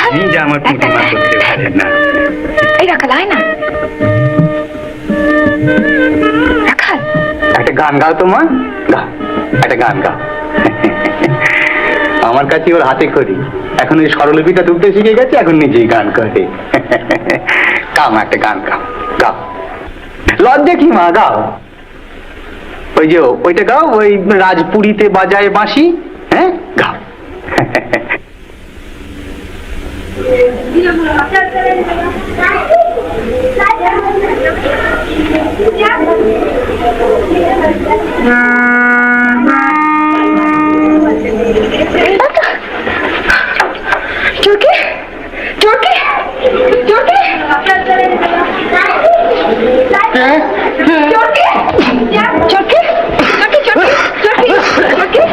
জানি যে আমার প্রতিমা করতে পারে না। এই রাখাল আয় না। রাখাল একটা গান গাও তো মা, গাও একটা গান গাও। আমার কাছে ওর হাতে করি, এখন ওই স্বরলিপিটা তুলতে শিখে গেছে, এখন নিজেই গান করে। গাও মা, একটা গান গাও, গাও। লজ্জা কি মা, গাও। ওই যে ওইটা গাও, ওই রাজপুরীতে বাজায় বাঁশি। হ্যাঁ গাও। চোরকে চোরকে চোরকে চোরকে চোরকে চোরকে চোরকে